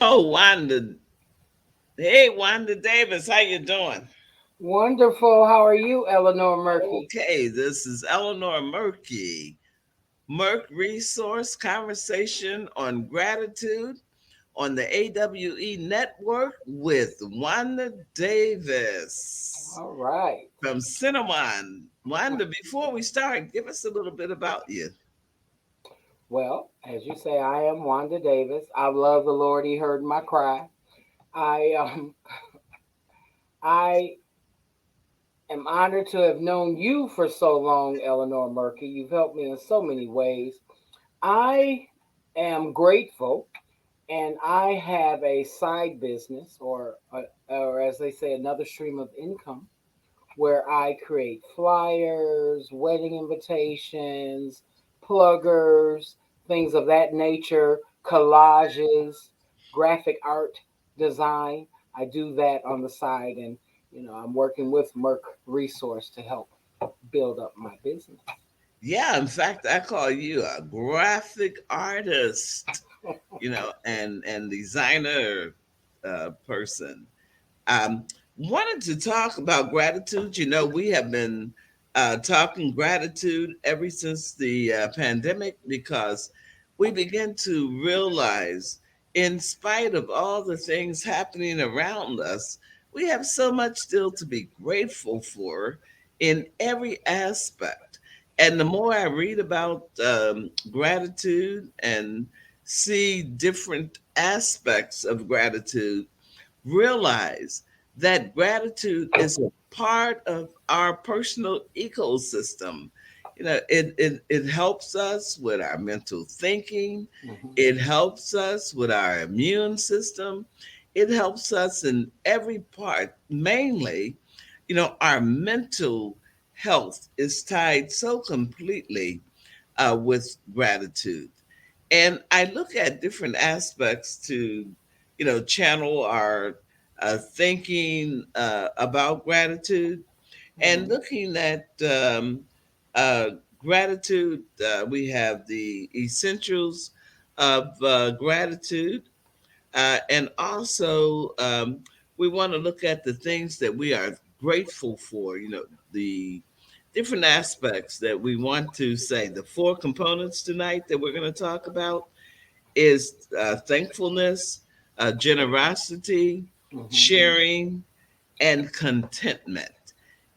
Oh, Wanda. Hey, Wanda Davis, how you doing? Wonderful. How are you, Eleanor Murphy? Okay, this is Eleanor Murky. Merck Resource Conversation on Gratitude on the AWE Network with Wanda Davis All right. from Cinnamon. Wanda, before we start, give us a little bit about you. Well, as you say, I am Wanda Davis. I love the Lord. He heard my cry. I I am honored to have known you for so long, Eleanor Murphy. You've helped me in so many ways. I am grateful, and I have a side business, or as they say, another stream of income where I create flyers, wedding invitations, pluggers, things of that nature, collages, graphic art design. I do that on the side, and I'm working with Merck Resource to help build up my business. Yeah, in fact, I call you a graphic artist, and designer person. Um, Wanted to talk about gratitude. We have been talking gratitude ever since the pandemic because we begin to realize, in spite of all the things happening around us, we have so much still to be grateful for in every aspect. And the more I read about gratitude and see different aspects of gratitude, realize that gratitude is a part of our personal ecosystem. It helps us with our mental thinking, Mhm. it helps us with our immune system, it helps us in every part. Mainly, our mental health is tied so completely with gratitude. And I look at different aspects to, channel our thinking about gratitude, and Mhm. looking at uh, gratitude. We have the essentials of gratitude, and also we want to look at the things that we are grateful for. The different aspects that we want to say. The four components tonight that we're going to talk about is thankfulness, generosity, Mhm. sharing, and contentment.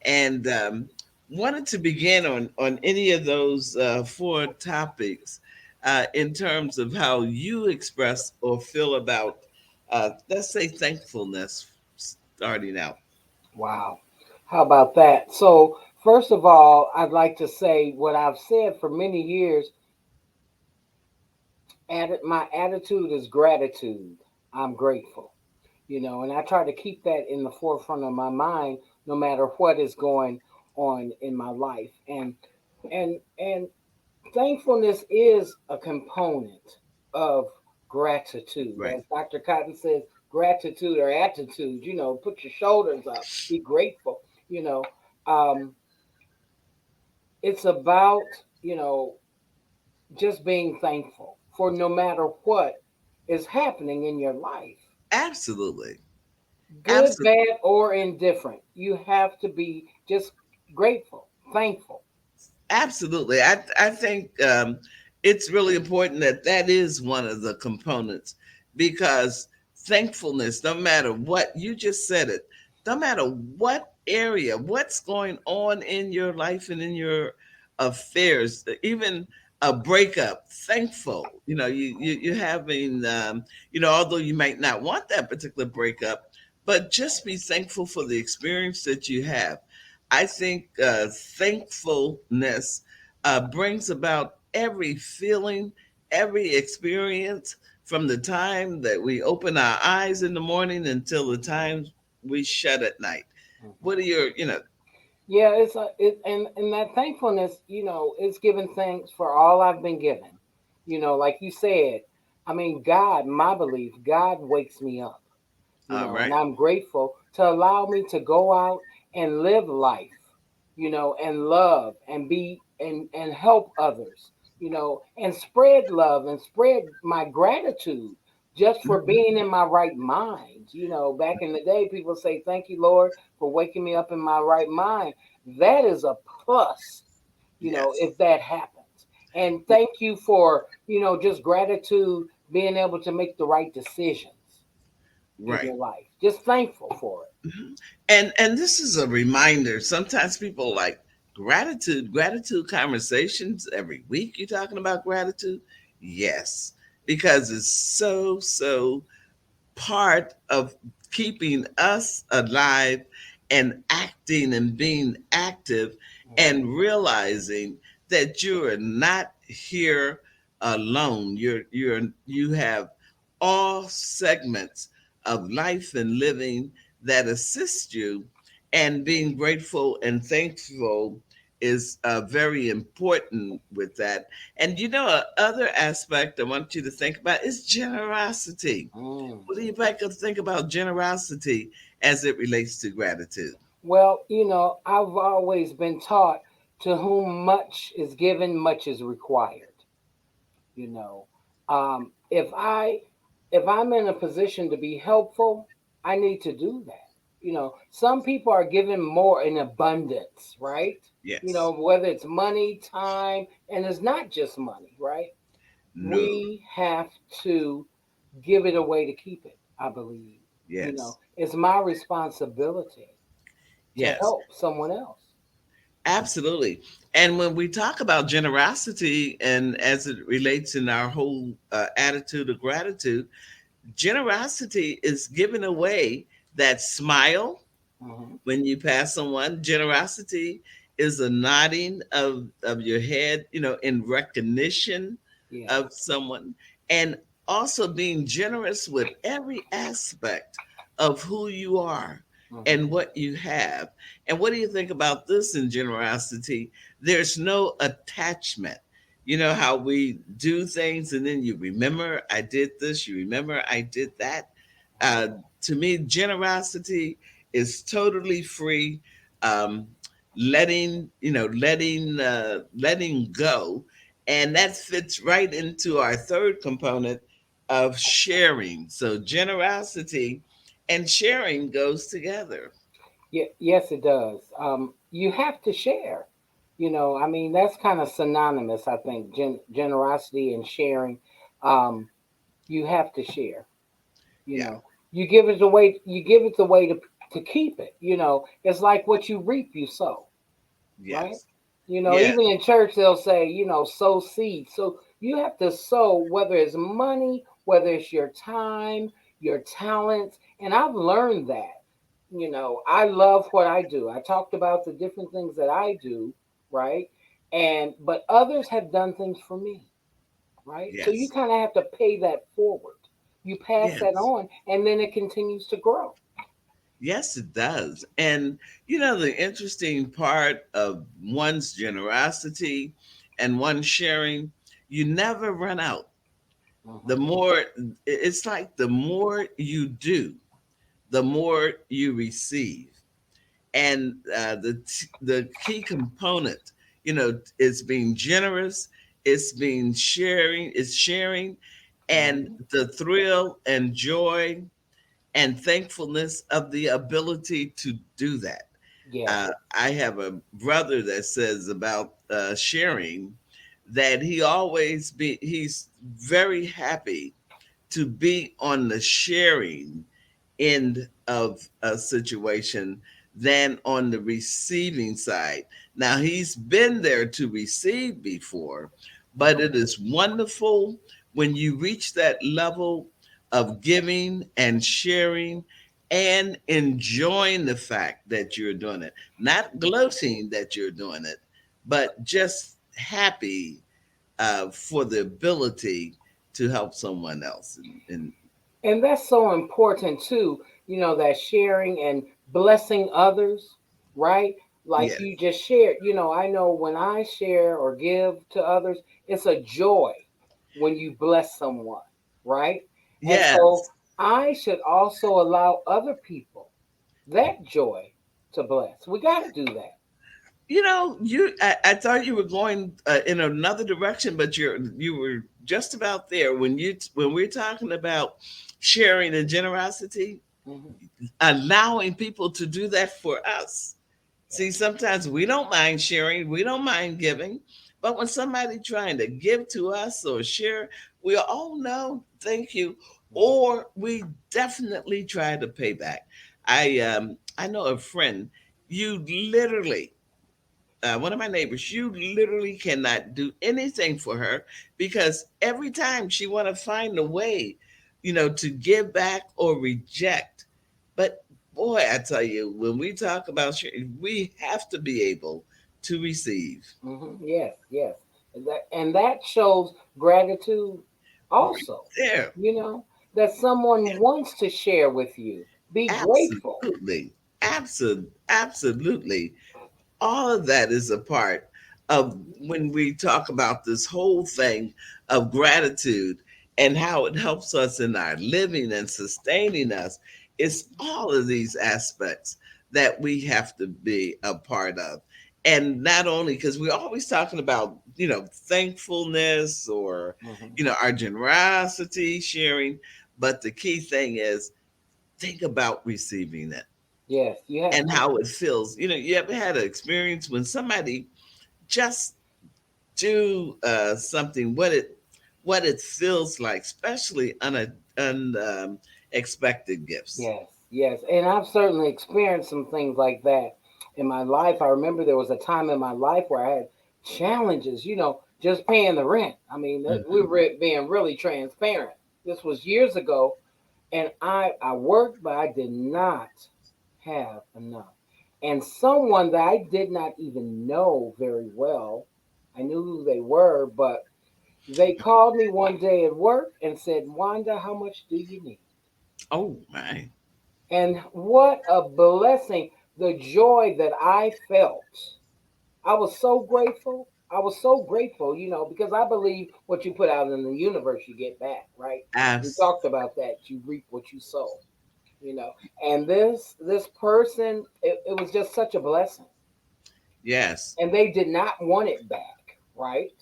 And wanted to begin on any of those four topics in terms of how you express or feel about, let's say, thankfulness starting out. Wow. How about that? So, first of all, I'd like to say what I've said for many years. My attitude is gratitude. I'm grateful, and I try to keep that in the forefront of my mind no matter what is going on in my life. And thankfulness is a component of gratitude. Right. As Dr. Cotton says, gratitude or attitude, put your shoulders up, be grateful, you know. Um, it's about, you know, just being thankful for no matter what is happening in your life, Absolutely. good, Absolutely. bad, or indifferent. You have to be just grateful, thankful. Absolutely. I think it's really important that that is one of the components, because thankfulness, no matter what, you just said it, no matter what area, what's going on in your life and in your affairs, even a breakup, thankful. You're having, although you might not want that particular breakup, but just be thankful for the experience that you have. I think thankfulness brings about every feeling, every experience, from the time that we open our eyes in the morning until the time we shut at night. What are Mhm. your. Yeah, and that thankfulness, is giving thanks for all I've been given. Like you said, I mean, God, my belief, God wakes me up, All and right. I'm grateful to allow me to go out and live life, and love and be and help others, and spread love and spread my gratitude just for Mhm. being in my right mind. Back in the day, people say, "Thank you, Lord, for waking me up in my right mind." That is a plus, Yes. if that happens. And thank you for, just gratitude, being able to make the right decisions in Right. your life. Just thankful for it. Mhm. And this is a reminder. Sometimes people like gratitude conversations every week. You talking about gratitude? Yes, because it's so part of keeping us alive and acting and being active Mhm. and realizing that you are not here alone. You have all segments of life and living that assist you, and being grateful and thankful is very important with that. And other aspect I want you to think about is generosity. Mm. What do you think about generosity as it relates to gratitude? Well, I've always been taught, to whom much is given, much is required. You know, if I'm in a position to be helpful, I need to do that. Some people are given more in abundance, right? Yes. Whether it's money, time, and it's not just money, right? No. We have to give it away to keep it, I believe. Yes. It's my responsibility to Yes. help someone else. Absolutely. And when we talk about generosity and as it relates in our whole attitude of gratitude, generosity is giving away that smile Hmm. when you pass someone. Generosity is a nodding of your head, in recognition Yeah. of someone, and also being generous with every aspect of who you are Hmm. and what you have. And what do you think about this in generosity? There's no attachment. You know how we do things and then you remember I did this, you remember I did that. Uh, to me, generosity is totally free. Um, letting go, and that fits right into our third component of sharing. So generosity and sharing goes together. Yeah, yes, it does. You have to share. I mean, that's kind of synonymous. I think generosity and sharing. Um, you have to share. You Yeah. know, you give it away. You give it the way to keep it. It's like what you reap, you sow, right? Yes. Yes. Even in church, they'll say, sow seed. So you have to sow, whether it's money, whether it's your time, your talents. And I've learned that. I love what I do. I talked about the different things that I do, right? But others have done things for me, right? So you Yes. kind of have to pay that forward. You pass that Yes. on, and then it continues to grow. Yes, it does. And the interesting part of one's generosity and one sharing, you never run out. The Hmm. more it's like the more you do, the more you receive. And the key component, is being generous, it's sharing, and Hmm. the thrill and joy and thankfulness of the ability to do that. Yeah. I have a brother that says about sharing that he's very happy to be on the sharing end of a situation than on the receiving side. Now, he's been there to receive before, but Hmm. it is wonderful when you reach that level of giving and sharing and enjoying the fact that you're doing it, not gloating that you're doing it, but just happy for the ability to help someone else. And And that's so important too, that sharing and blessing others, right? Like yes, you just shared, I know when I share or give to others, it's a joy when you bless someone, right? And so yes. I should also allow other people that joy to bless. We got to do that. I thought you were going in another direction, but just about there. When we're talking about sharing and generosity, Hmm. allowing people to do that for us. Yes. See, sometimes we don't mind sharing, we don't mind giving, but when somebody trying to give to us or share, we all know thank you, Hmm. or we definitely try to pay back. I know a friend. You literally one of my neighbors, you literally cannot do anything for her because every time she want to find a way, to give back or reject. But boy, I tell you, when we talk about sharing, we have to be able to receive. Yes, yes, and that shows gratitude Right also. there. You know that someone wants to share with you. Be grateful. Absolutely. Absolutely. All of that is a part of when we talk about this whole thing of gratitude and how it helps us in our living and sustaining us. It's all of these aspects that we have to be a part of. And not only because we're always talking about, thankfulness or, Hmm. our generosity, sharing, but the key thing is think about receiving it Yes, you have and to. how it feels. You ever had an experience when somebody just do something, what it feels like, especially unexpected gifts. Yes, yes, and I've certainly experienced some things like that in my life. I remember there was a time in my life where I had challenges. Just paying the rent. I mean, we're Mhm. being really transparent. This was years ago, and I worked, but I did not have enough. And someone that I did not even know very well, I knew who they were, but they called me one day at work and said, "Wanda, how much do you need?" Oh my. And what a blessing! The joy that I felt. I was so grateful. I was so grateful, because I believe what you put out in the universe, you get back, right? We Abs- talked about that. You reap what you sow. you know and this person, it was just such a blessing, yes, and they did not want it back, right?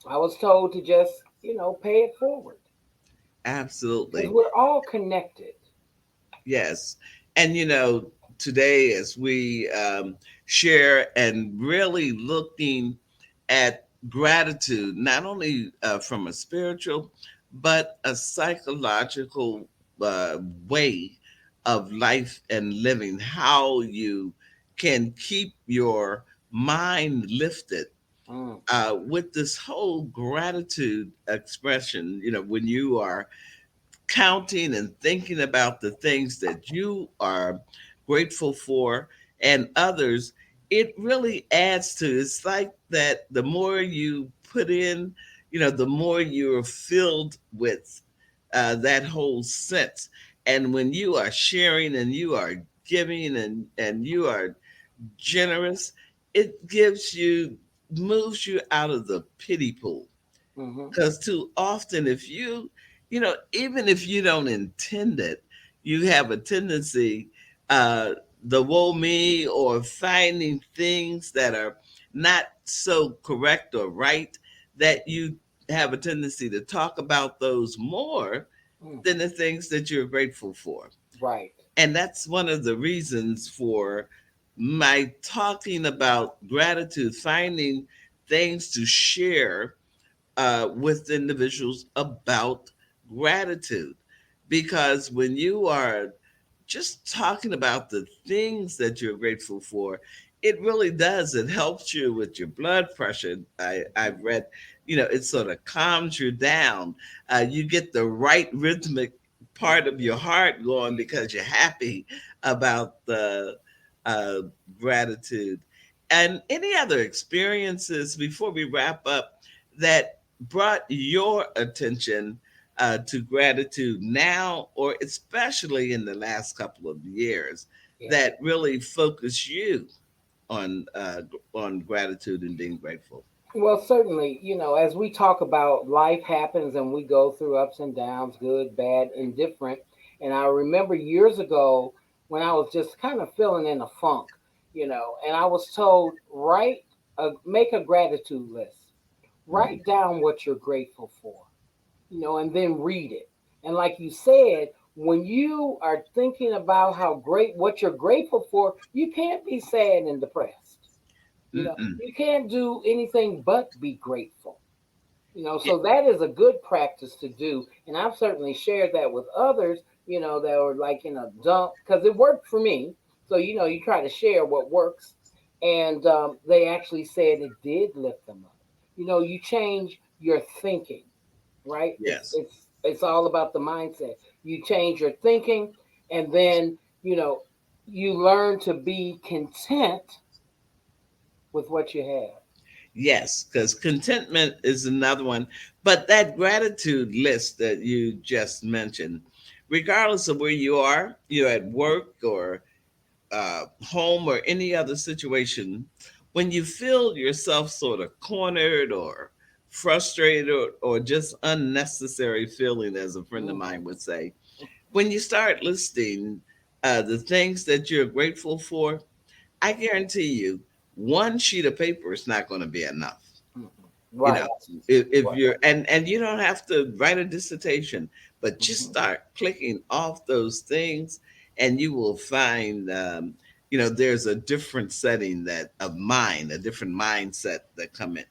I was told to just pay it forward, because absolutely. we're all connected. Yes. And today as we share and really looking at gratitude, not only from a spiritual, but a psychological uh, way of life and living, how you can keep your mind lifted Mm, with this whole gratitude expression, when you are counting and thinking about the things that you are grateful for and others, it really adds to it's like that the more you put in, the more you're filled with that whole sense. And when you are sharing and you are giving and you are generous, it moves you out of the pity pool, mm-hmm, because too often, if even if you don't intend it, you have a tendency, uh, the woe me or finding things that are not so correct or right, that you have a tendency to talk about those more mm, than the things that you're grateful for. right. And that's one of the reasons for my talking about gratitude, finding things to share with individuals about gratitude. Because when you are just talking about the things that you're grateful for, it really does. It helps you with your blood pressure. I've read, it sort of calms you down. You get the right rhythmic part of your heart going because you're happy about the uh, gratitude. And any other experiences before we wrap up that brought your attention to gratitude now, or especially in the last couple of years, Yeah. that really focus you on gratitude and being grateful? Well, certainly, as we talk about life happens and we go through ups and downs, good, bad, indifferent. And I remember years ago when I was just kind of feeling in a funk, and I was told, make a gratitude list. Write down what you're grateful for, and then read it. And like you said, when you are thinking about what you're grateful for, you can't be sad and depressed. Mm-mm. You can't do anything but be grateful. Y- So that is a good practice to do. And I've certainly shared that with others, that were like in a dump because it worked for me. So, you try to share what works. And they actually said it did lift them up. You change your thinking, right? It's yes. it's it's all about the mindset. You change your thinking, and then you learn to be content with what you have. Yes, because contentment is another one. But that gratitude list that you just mentioned, regardless of where you are, you're at work or home or any other situation, when you feel yourself sort of cornered or frustrated or just unnecessary feeling, as a friend of mine Hmm. would say, when you start listing the things that you're grateful for, I guarantee you, one sheet of paper is not going to be enough. Hmm. You know, Right. if Right. you're and you don't have to write a dissertation, but just Hmm. start clicking off those things, and you will find, there's a different setting that of mind, a different mindset that come in.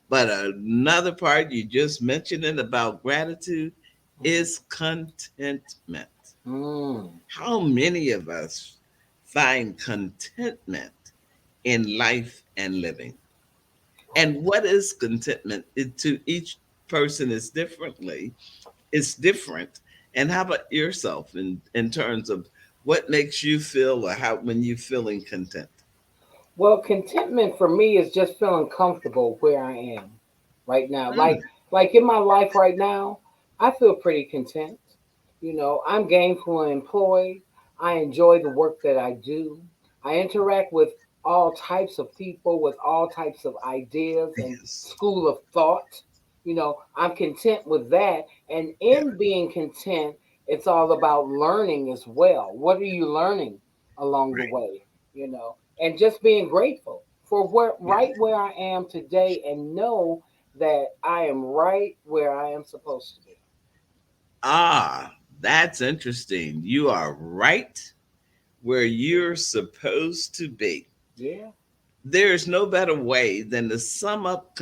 But another part you just mentioned it about gratitude is contentment. Mm. How many of us find contentment in life and living? And what is contentment? To each person is differently. It's different. And how about yourself in terms of what makes you feel or how when you feeling content? Well, contentment for me is just feeling comfortable where I am right now. Like Mm, like in my life right now, I feel pretty content. I'm gainfully employed. I enjoy the work that I do. I interact with all types of people with all types of ideas and yes. school of thought. I'm content with that. And Yeah. in being content, it's all about learning as well. What are you learning along the Right. way? And just being grateful for Yeah. right where I am today and know that I am right where I am supposed to Ah, that's interesting. You are right where you're supposed to be. be. Yeah. There's no better way than to sum up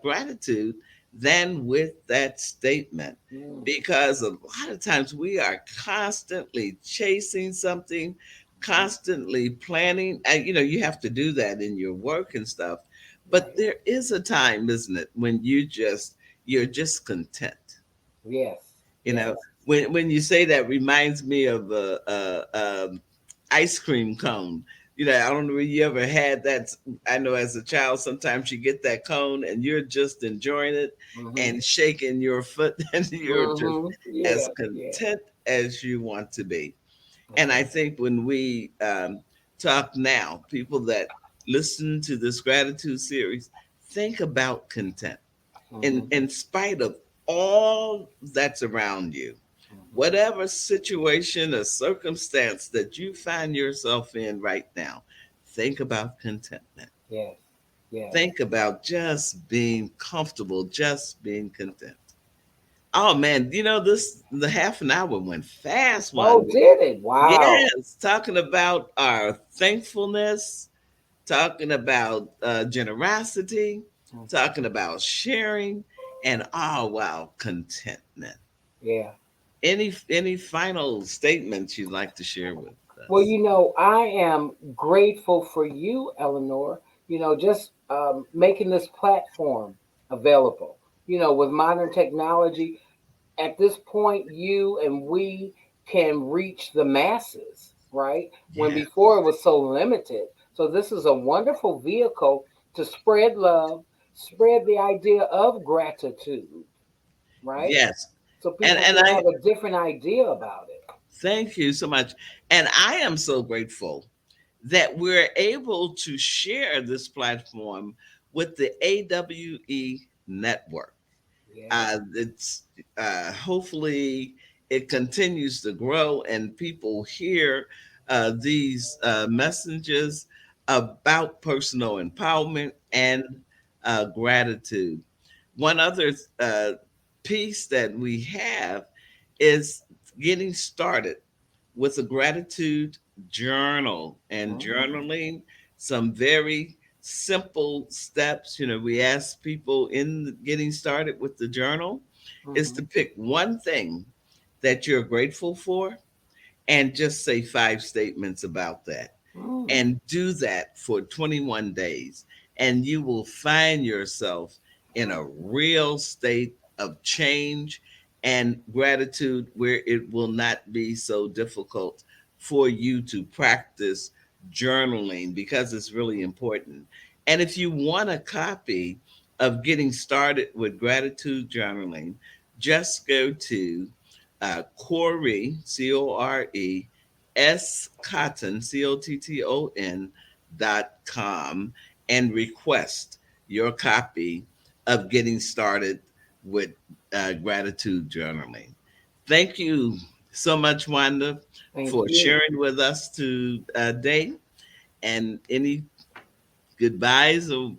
gratitude than with that statement. Mm. Because a lot of times we are constantly chasing something, constantly planning. And, you have to do that in your work and stuff. But Right. there is a time, isn't it, when you're just content. Yes. You Yes. know, when you say that reminds me of a ice cream cone. I don't know if you ever had that. I know as a child, sometimes you get that cone and you're just enjoying it Mhm. and shaking your foot, and you're just Mhm. as Yeah. Yeah. content as you want to be. That's And I right. think when we talk now, people that listen to this gratitude series, think about content in Mhm. spite of all that's around you, Mhm. whatever situation or circumstance that you find yourself in right now, think about contentment. Yes. Yes. Think about just being comfortable, just being content. Oh man, the half an hour went fast Oh, one. did it? Wow. Yes, talking about our thankfulness, talking about generosity, Mhm. talking about sharing, and oh wow, contentment. Yeah. Any final statements you'd like to share with Well, us? I am grateful for you, Eleanor. Just making this platform available. With modern technology, at this point, you and we can reach the masses, right? When Yeah. before it was so limited. So this is a wonderful vehicle to spread love, spread the idea of gratitude, right? Yes. So And people and can I have a different idea about it. thank you so much. And I am so grateful that we're able to share this platform with the AWE network. Yeah. It's hopefully it continues to grow and people hear these messages about personal empowerment and gratitude. One other piece that we have is getting started with a gratitude journal and Mm, journaling some very simple steps. We ask people in getting started with the journal is to mhm, pick one thing that you're grateful for and just say five statements about that, mm. and do that for 21 days, and you will find yourself in a real state of change and gratitude where it will not be so difficult for you to practice journaling, because it's really important. And if you want a copy of getting started with gratitude journaling, just go to Corey, CORE, Cotton, COTTON.com, and request your copy of Getting Started with Gratitude Journaling. Thank you so much, Wanda, Thank for you. sharing with us today. And any goodbyes? Or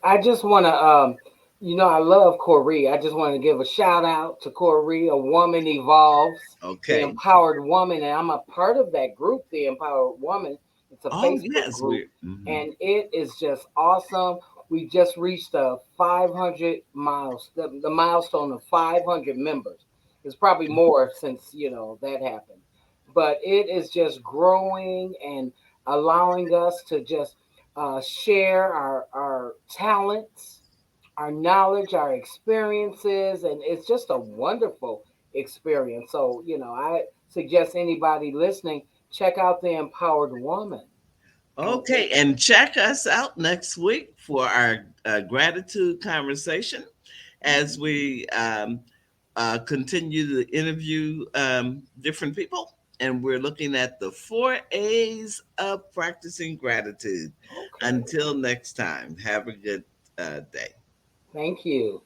I just want to, I love Corey. I just want to give a shout out to Corey. A woman evolves, the okay. empowered woman, and I'm a part of that group, the empowered woman. It's a Oh Facebook yes, group, we're mhm. and it is just awesome. We just reached a 500 miles, the milestone of 500 members. It's probably more since that happened, but it is just growing and allowing us to just share our talents, our knowledge, our experiences, and it's just a wonderful experience. So, I suggest anybody listening check out the Empowered Woman. And Okay, and check us out next week for our gratitude conversation as we continue to interview different people. And we're looking at the 4 A's of practicing gratitude. okay, Until next time, have a good day. thank you.